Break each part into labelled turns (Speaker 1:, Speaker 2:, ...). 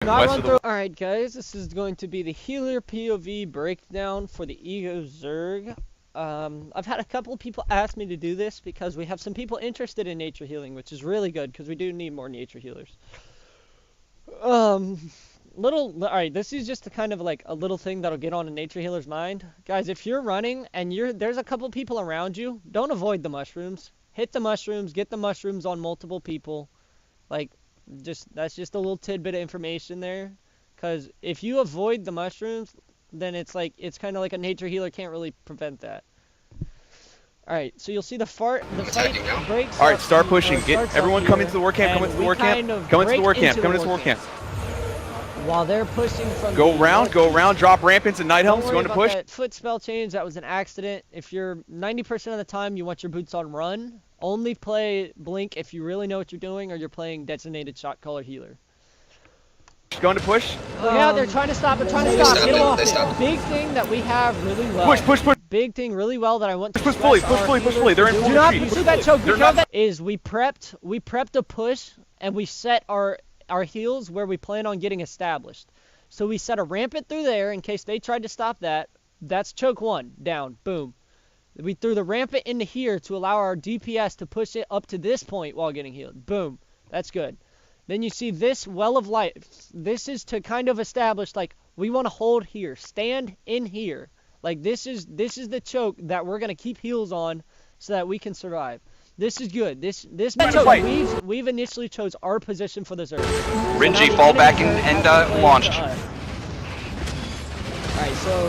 Speaker 1: Alright guys, this is going to be the healer POV breakdown for the Ego Zerg. I've had a couple of people ask me to do this because we have some people interested in nature healing, which is really good because we do need more nature healers. Alright, this is just kind of like a little thing that'll get on a nature healer's mind. Guys, if you're running and there's a couple people around you, don't avoid the mushrooms. Hit the mushrooms, get the mushrooms on multiple people. Like, that's just a little tidbit of information there. Because if you avoid the mushrooms, then it's kind of like a nature healer can't really prevent that. Alright, so you'll see the fight breaks.
Speaker 2: Alright, start pushing. Get everyone come into the war camp, come into the war camp. Come into the war camp, come into the war camp.
Speaker 1: While they're pushing from
Speaker 2: go around, drop rampants and night helms, going to push.
Speaker 1: That foot spell change, that was an accident. If you're 90% of the time you want your boots on run, only play blink if you really know what you're doing or you're playing designated shot caller healer.
Speaker 2: Going to push.
Speaker 1: Look out, they're trying to stop, Get them off it. Big thing that we have really well.
Speaker 2: Push.
Speaker 1: Big thing really well that I want to
Speaker 2: push fully. They're in full retreat.
Speaker 1: You see that choke? Is we prepped a push and we set our heals where we plan on getting established. So we set a rampant through there in case they tried to stop that. That's choke 1, down, boom. We threw the rampant into here to allow our DPS to push it up to this point while getting healed. Boom, that's good. Then you see this well of life. This is to kind of establish, like, we want to hold here, stand in here. Like, this is the choke that we're going to keep heals on so that we can survive. This is good. This choke, we've initially chose our position for the Zerg.
Speaker 3: Renji, fall back and launched.
Speaker 1: Alright, so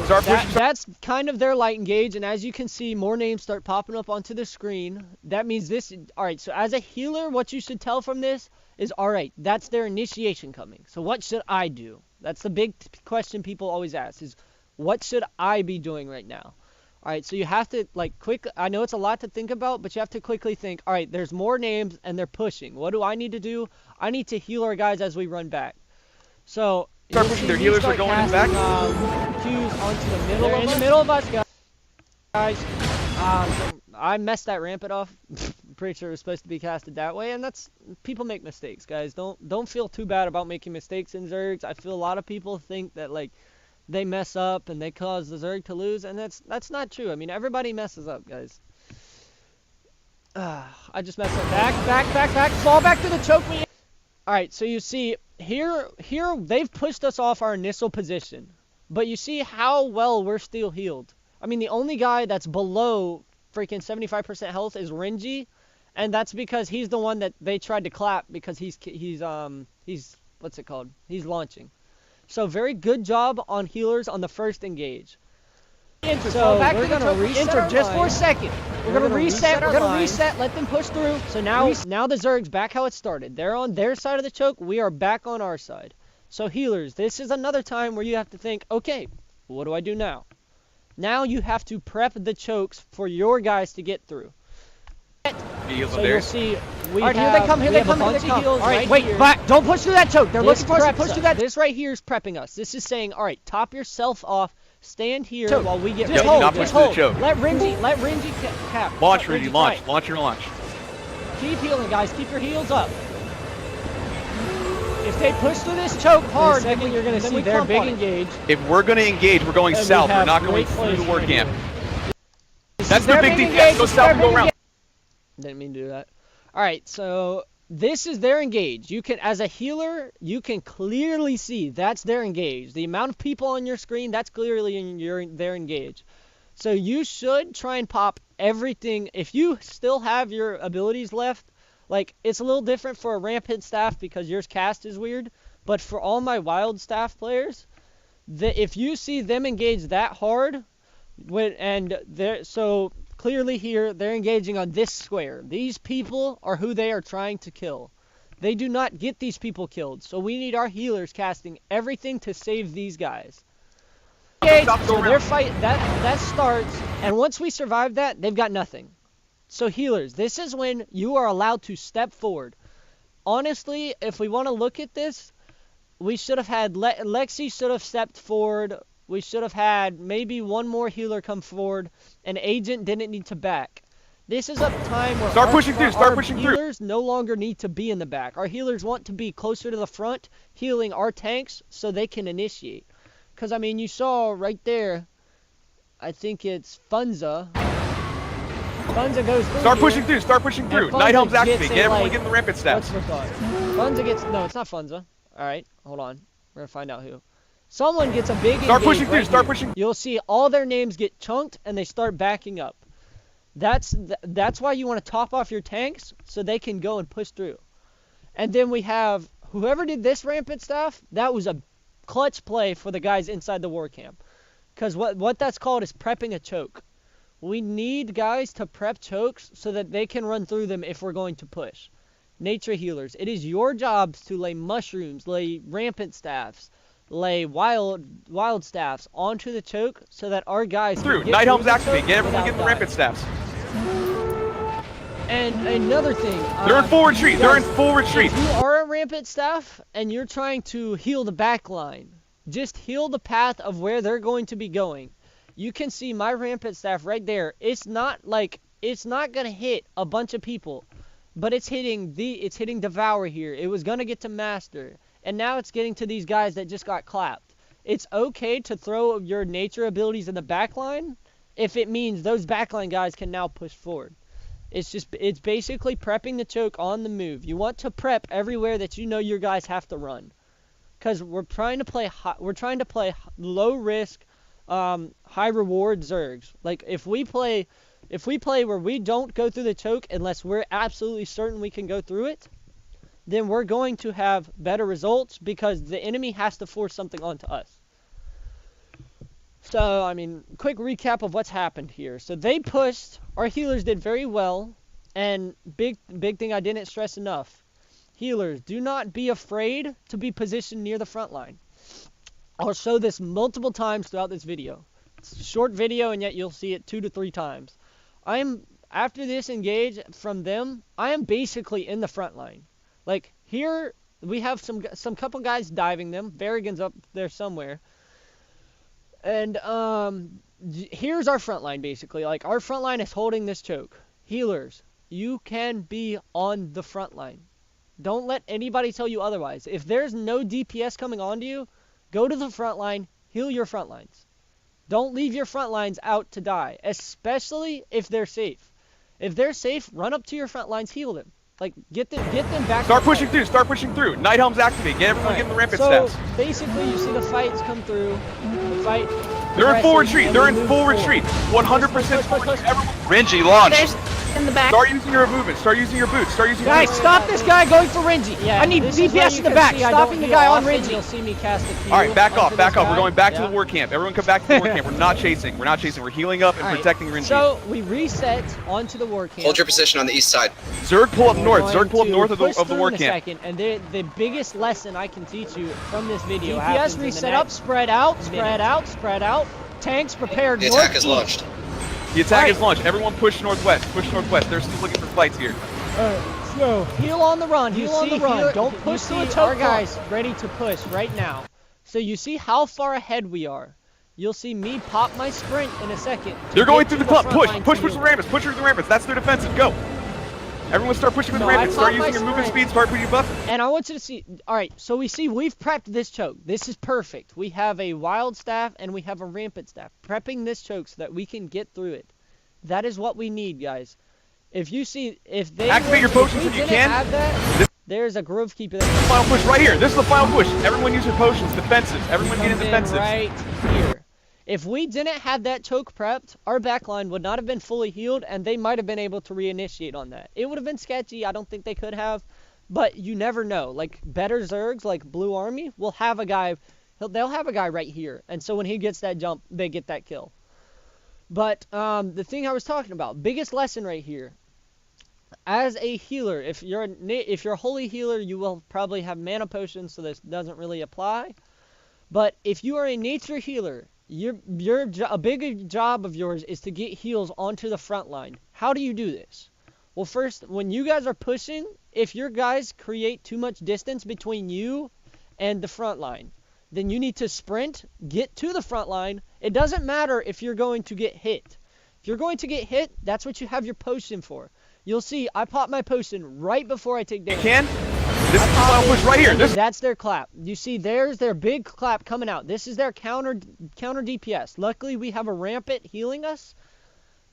Speaker 1: that's kind of their light engage, and as you can see, more names start popping up onto the screen. That means this. Alright, so as a healer, what you should tell from this is, alright, that's their initiation coming. So what should I do? That's the big question people always ask, is what should I be doing right now? Alright, so you have to, like, I know it's a lot to think about, but you have to quickly think, alright, there's more names and they're pushing. What do I need to do? I need to heal our guys as we run back. So,
Speaker 2: start pushing, their healers are going back.
Speaker 1: Qs onto the middle. They're in the middle of us, guys. I messed that rampant off. Pretty sure it was supposed to be casted that way, and people make mistakes, guys. Don't feel too bad about making mistakes in Zergs. I feel a lot of people think that, like, they mess up and they cause the Zerg to lose, and that's not true. I mean, everybody messes up, guys. I just messed up. Back. Fall back to the choke me. Alright, so you see, here they've pushed us off our initial position. But you see how well we're still healed. I mean, the only guy that's below freaking 75% health is Renji, and that's because he's the one that they tried to clap because he's what's it called? He's launching. So very good job on healers on the first engage. So we're gonna reset just for a second. We're gonna reset. Let them push through. So now the Zerg's back how it started. They're on their side of the choke. We are back on our side. So healers, this is another time where you have to think, okay, what do I do now? Now you have to prep the chokes for your guys to get through. So you'll see, here they come. Alright, wait, back. Don't push through that choke. They're looking for us to push through that. This right here is prepping us. This is saying, alright, top yourself off. Stand here while we get
Speaker 2: just hold.
Speaker 1: Let Renji cap.
Speaker 2: Launch, Renji, launch. Launch your launch.
Speaker 1: Keep healing, guys. Keep your heals up. If they push through this choke hard, then you're going to see their big engage.
Speaker 2: If we're going to engage, we're going south. We're not going through the war camp. That's their big DPS. Go south and go around.
Speaker 1: Didn't mean to do that. Alright, so this is their engage. You can, as a healer, you can clearly see that's their engage. The amount of people on your screen, that's clearly in their engage. So you should try and pop everything. If you still have your abilities left, like, it's a little different for a rampant staff because yours cast is weird. But for all my wild staff players, if you see them engage that hard, so clearly here, they're engaging on this square. These people are who they are trying to kill. They do not get these people killed. So we need our healers casting everything to save these guys. Okay, so their fight, that starts, and once we survive that, they've got nothing. So healers, this is when you are allowed to step forward. Honestly, if we want to look at this, we should have had, Lexi should have stepped forward. We should have had maybe one more healer come forward. An agent didn't need to back. This is a time where
Speaker 2: Start pushing through. Start pushing through.
Speaker 1: Our healers no longer need to be in the back. Our healers want to be closer to the front, healing our tanks so they can initiate. Because, I mean, you saw right there, I think it's Funza. Funza goes through.
Speaker 2: Start pushing through. Start pushing through. Night Helm's activate. Get everyone getting the rampant stats.
Speaker 1: Funza gets... No, it's not Funza. All right, hold on. We're going to find out who. Someone gets a big
Speaker 2: Start pushing
Speaker 1: right
Speaker 2: through. Start
Speaker 1: here.
Speaker 2: pushing.
Speaker 1: You'll see all their names get chunked, and they start backing up. That's why you want to top off your tanks so they can go and push through. And then we have whoever did this rampant stuff. That was a clutch play for the guys inside the war camp, because what that's called is prepping a choke. We need guys to prep chokes so that they can run through them if we're going to push. Nature healers, it is your jobs to lay mushrooms, lay rampant staffs, lay wild staffs onto the choke so that our guys
Speaker 2: through.
Speaker 1: Can get
Speaker 2: Night
Speaker 1: through
Speaker 2: Helm's
Speaker 1: the
Speaker 2: activate.
Speaker 1: choke
Speaker 2: Get everyone
Speaker 1: without
Speaker 2: getting the rampant staffs.
Speaker 1: And another thing,
Speaker 2: they're in full retreat. They're in full retreat.
Speaker 1: If you are a rampant staff and you're trying to heal the back line, just heal the path of where they're going to be going. You can see my rampant staff right there. It's not gonna hit a bunch of people, but it's hitting Devour here. It was gonna get to Master, and now it's getting to these guys that just got clapped. It's okay to throw your nature abilities in the back line if it means those backline guys can now push forward. It's basically prepping the choke on the move. You want to prep everywhere that you know your guys have to run, because we're trying to play low risk, high reward Zergs. Like if we play where we don't go through the choke unless we're absolutely certain we can go through it, then we're going to have better results because the enemy has to force something onto us. So, I mean, quick recap of what's happened here. So they pushed, our healers did very well, and big thing I didn't stress enough. Healers, do not be afraid to be positioned near the front line. I'll show this multiple times throughout this video. It's a short video, and yet you'll see it 2 to 3 times. After this engage from them, I am basically in the front line. Like, here, we have some couple guys diving them. Berrigan's up there somewhere. And here's our front line basically. Like our front line is holding this choke. Healers, you can be on the front line. Don't let anybody tell you otherwise. If there's no DPS coming onto you, go to the front line, heal your front lines. Don't leave your front lines out to die, especially if they're safe. If they're safe, run up to your front lines, heal them. Like get them back.
Speaker 2: Start pushing through. Start pushing through. Night Helm's activate. Get everyone getting the rampant
Speaker 1: so
Speaker 2: stats.
Speaker 1: So basically, you see the fights come through. The fight.
Speaker 2: They're in full retreat. They're in full retreat. 100% full retreat.
Speaker 3: Renji launched.
Speaker 4: There's in the back.
Speaker 2: Start using your movement. Start using your boots. Start using.
Speaker 1: Guys, stop this guy going for Renji. Yeah, I need DPS in the back. Stopping the guy on Renji. You'll see me cast a Q.
Speaker 2: All right, back off. Back off. We're going back to the war camp. Everyone come back to the war camp. We're not chasing. We're not chasing. We're healing up and protecting Renji.
Speaker 1: So we reset onto the war camp.
Speaker 3: Hold your position on the east side.
Speaker 2: Zerg pull up north. Zerg pull up north of the war camp.
Speaker 1: And the biggest lesson I can teach you from this video. DPS reset up. Spread out. Spread out. Spread out. Tanks prepared.
Speaker 3: The attack is launched.
Speaker 2: The attack is launched. Everyone push northwest. Push northwest. They're still looking for fights here.
Speaker 1: So heal on the run. Heal on the run. Don't push through a choke. Our guys ready to push right now. So you see how far ahead we are. You'll see me pop my sprint in a second.
Speaker 2: They're going through the clump. Push the ramparts. Push through the ramparts. That's their defensive. Go. Everyone start pushing with the rampants. Start using your movement speed. Start putting your buff.
Speaker 1: And I want you to see. All right. So we see we've prepped this choke. This is perfect. We have a wild staff and we have a rampant staff. Prepping this choke so that we can get through it. That is what we need, guys. If you see, if they
Speaker 2: activate your potions if you can.
Speaker 1: Have that, there's a grove keeper.
Speaker 2: Final push right here. This is the final push. Everyone use your potions. Defensive. Everyone get in defensive.
Speaker 1: Right here. If we didn't have that choke prepped, our backline would not have been fully healed, and they might have been able to reinitiate on that. It would have been sketchy. I don't think they could have, but you never know. Like better Zergs, like Blue Army, will have a guy. They'll have a guy right here, and so when he gets that jump, they get that kill. But the thing I was talking about, biggest lesson right here. As a healer, if you're a holy healer, you will probably have mana potions, so this doesn't really apply. But if you are a nature healer, a big job of yours is to get heals onto the front line. How do you do this? Well, first, when you guys are pushing, if your guys create too much distance between you and the front line, then you need to sprint, get to the front line. It doesn't matter if you're going to get hit. If you're going to get hit, that's what you have your potion for. You'll see I pop my potion right before I take damage.
Speaker 2: You can? This is the final push right here.
Speaker 1: That's their clap. You see, there's their big clap coming out. This is their counter DPS. Luckily, we have a rampant healing us,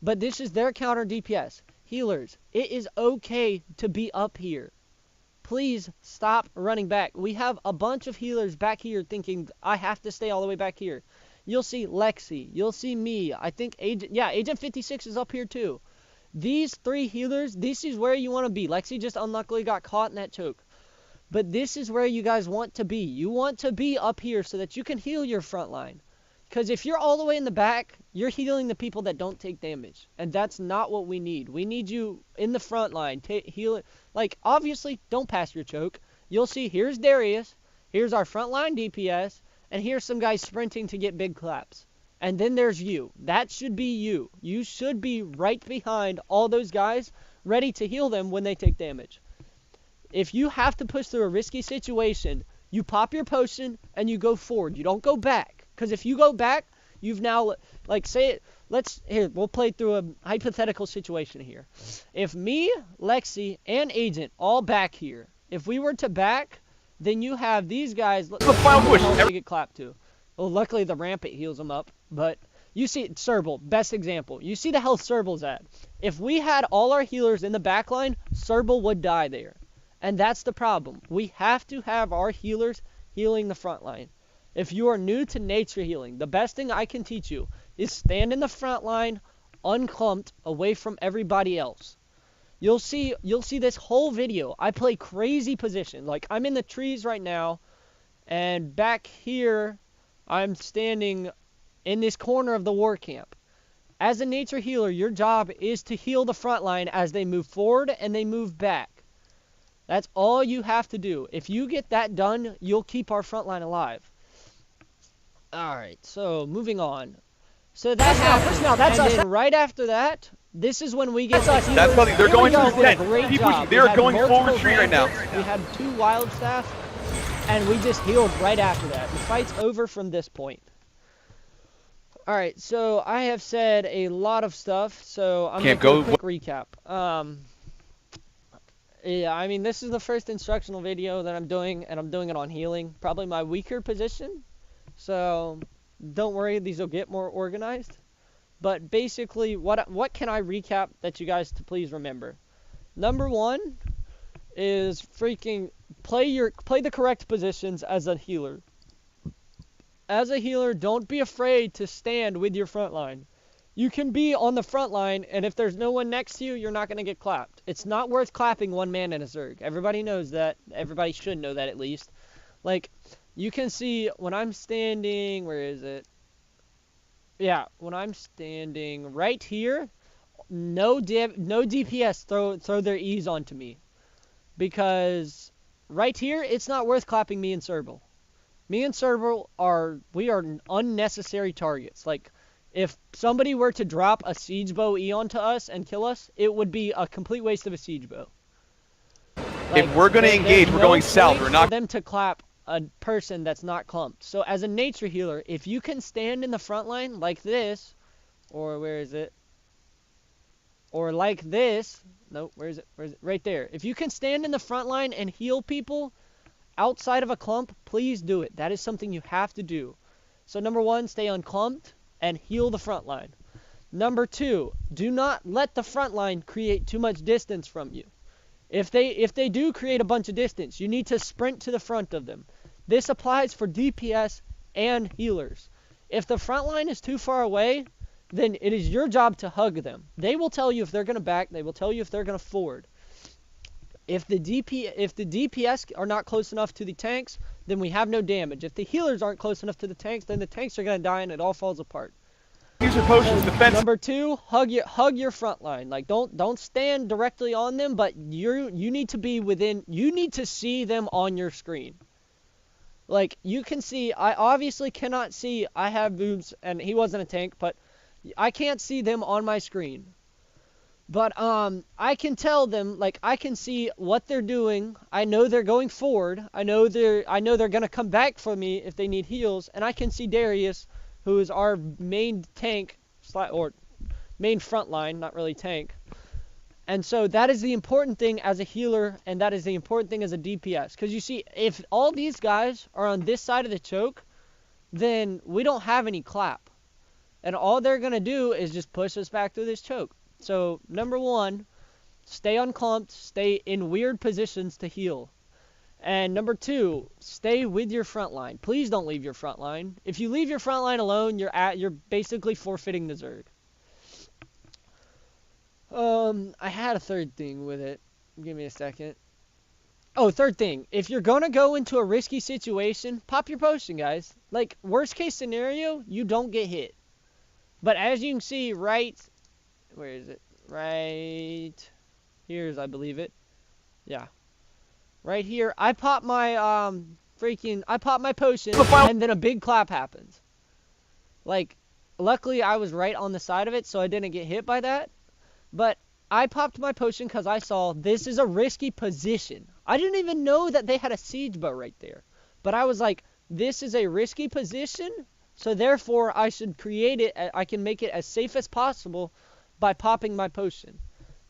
Speaker 1: but this is their counter DPS. Healers, it is okay to be up here. Please stop running back. We have a bunch of healers back here thinking, I have to stay all the way back here. You'll see Lexi. You'll see me. I think Agent 56 is up here too. These 3 healers, this is where you want to be. Lexi just unluckily got caught in that choke. But this is where you guys want to be. You want to be up here so that you can heal your front line. Because if you're all the way in the back, you're healing the people that don't take damage. And that's not what we need. We need you in the front line. Heal it. Like, obviously, don't pass your choke. You'll see, here's Darius. Here's our front line DPS. And here's some guys sprinting to get big claps. And then there's you. That should be you. You should be right behind all those guys, ready to heal them when they take damage. If you have to push through a risky situation, you pop your potion and you go forward. You don't go back. Because if you go back, you've now, like, say it, we'll play through a hypothetical situation here. If me, Lexi, and Agent all back here, if we were to back, then you have these guys,
Speaker 2: the final push.
Speaker 1: They get clapped to. Well, luckily the rampant heals them up, but you see, Serbil, best example. You see the health Serbil's at. If we had all our healers in the back line, Serbil would die there. And that's the problem. We have to have our healers healing the front line. If you are new to nature healing, the best thing I can teach you is stand in the front line, unclumped, away from everybody else. You'll see this whole video. I play crazy position. Like, I'm in the trees right now, and back here, I'm standing in this corner of the war camp. As a nature healer, your job is to heal the front line as they move forward and they move back. That's all you have to do. If you get that done, you'll keep our front line alive. Alright, so moving on. So that happens now. That's us. Then right after that, this is when we get
Speaker 2: That's something. They're going through the tent. They're going forward tree right now.
Speaker 1: We had 2 wild staff, and we just healed right after that. The fight's over from this point. Alright, so I have said a lot of stuff, so I'm going to do a quick recap. Yeah, I mean, this is the first instructional video that I'm doing, and I'm doing it on healing. Probably my weaker position. So, don't worry, these will get more organized. But basically, what can I recap that you guys to please remember? Number 1 is freaking play the correct positions as a healer. As a healer, don't be afraid to stand with your front line. You can be on the front line, and if there's no one next to you, you're not going to get clapped. It's not worth clapping one man in a Zerg. Everybody knows that. Everybody should know that at least. Like, you can see when I'm standing, where is it? Yeah, when I'm standing right here, no DPS throw their E's onto me. Because right here, it's not worth clapping me and Serbil. Me and Serbil we are unnecessary targets. Like, if somebody were to drop a siege bow E onto us and kill us, it would be a complete waste of a siege bow. Like,
Speaker 2: if we're going to engage, we're going south. We're not
Speaker 1: for them to clap a person that's not clumped. So as a nature healer, if you can stand in the front line like this, or where is it? Or like this. No, where is it? Where is it? Right there. If you can stand in the front line and heal people outside of a clump, please do it. That is something you have to do. So number 1, stay unclumped and heal the front line. Number 2, do not let the front line create too much distance from you. If they do create a bunch of distance, you need to sprint to the front of them. This applies for DPS and healers. If the front line is too far away, then it is your job to hug them. They will tell you if they're going to back. They will tell you if they're going to forward. If the DPS are not close enough to the tanks, then we have no damage. If the healers aren't close enough to the tanks, then the tanks are going to die and it all falls apart.
Speaker 2: Use your potions, defense.
Speaker 1: Number 2, hug your front line. Like, don't stand directly on them, but you need to be within. You need to see them on your screen. Like, you can see. I obviously cannot see. I have boobs, and he wasn't a tank, but I can't see them on my screen. But I can tell them. Like, I can see what they're doing. I know they're going forward. I know they're gonna come back for me if they need heals, and I can see Darius, who is our main tank, or main front line, not really tank. And so that is the important thing as a healer, and that is the important thing as a DPS. Because you see, if all these guys are on this side of the choke, then we don't have any clap. And all they're going to do is just push us back through this choke. So, number one, stay unclumped, stay in weird positions to heal. And number two, stay with your front line. Please don't leave your front line. If you leave your front line alone, you're basically forfeiting the Zerg. I had a third thing with it. Give me a second. Oh, third thing. If you're gonna go into a risky situation, pop your potion, guys. Like, worst case scenario, you don't get hit. But as you can see, right... Where is it? Right... Here's, I believe it. Yeah. Right here. I pop my, I pop my potion, and then a big clap happens. Like, luckily I was right on the side of it, so I didn't get hit by that. But I popped my potion because I saw this is a risky position. I didn't even know that they had a siege bow right there. But I was like, this is a risky position, so therefore I should create it, I can make it as safe as possible by popping my potion.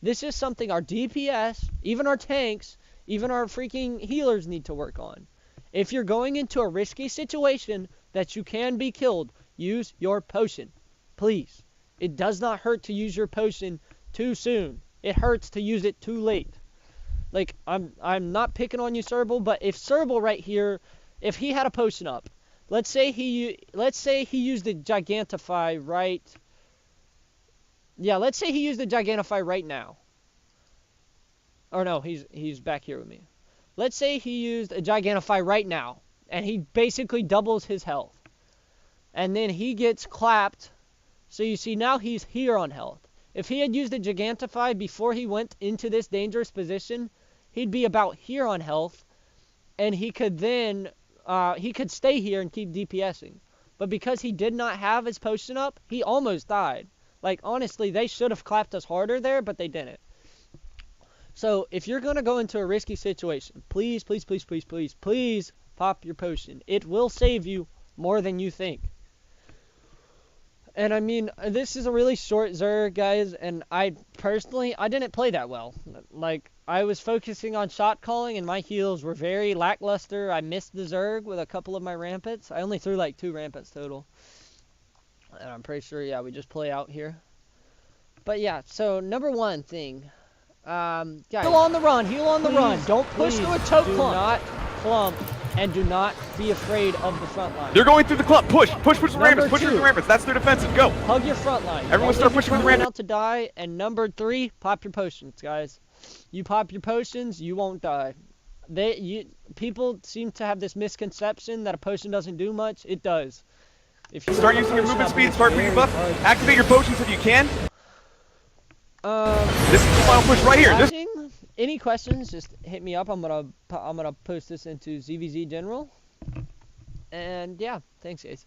Speaker 1: This is something our DPS, even our tanks, even our freaking healers need to work on. If you're going into a risky situation that you can be killed, use your potion. Please. It does not hurt to use your potion too soon. It hurts to use it too late. Like, I'm not picking on you, Serble, but if Serble right here, if he had a potion up, let's say he used the Gigantify right. Yeah, let's say he used the Gigantify right now. Or no, he's back here with me. Let's say he used a Gigantify right now, and he basically doubles his health. And then he gets clapped, so you see now he's here on health. If he had used the Gigantify before he went into this dangerous position, he'd be about here on health, and he could then, he could stay here and keep DPSing. But because he did not have his potion up, he almost died. Like, honestly, they should have clapped us harder there, but they didn't. So, if you're going to go into a risky situation, please, please, please, please, please, please pop your potion. It will save you more than you think. And I mean, this is a really short Zerg, guys, and I didn't play that well. Like, I was focusing on shot calling, and my heals were very lackluster. I missed the Zerg with a couple of my rampants. I only threw like 2 rampants total. And I'm pretty sure, yeah, we just play out here. But yeah, so number one thing. Guys, heal on the run, heal on the run. Don't push through a choke clump. Do not clump, and do not be afraid of the front line.
Speaker 2: They're going through the clump. Push through the ramparts. Push through the ramparts. That's their defensive. Go.
Speaker 1: Hug your front line.
Speaker 2: Everyone start pushing through the ramparts.
Speaker 1: Out to die. And number 3, pop your potions, guys. You pop your potions, you won't die. People seem to have this misconception that a potion doesn't do much. It does. If you
Speaker 2: start using your movement speed, start putting buff. Activate your potions if you can. This is the final push right here.
Speaker 1: Any questions? Just hit me up. I'm gonna post this into ZVZ General. And yeah, thanks guys.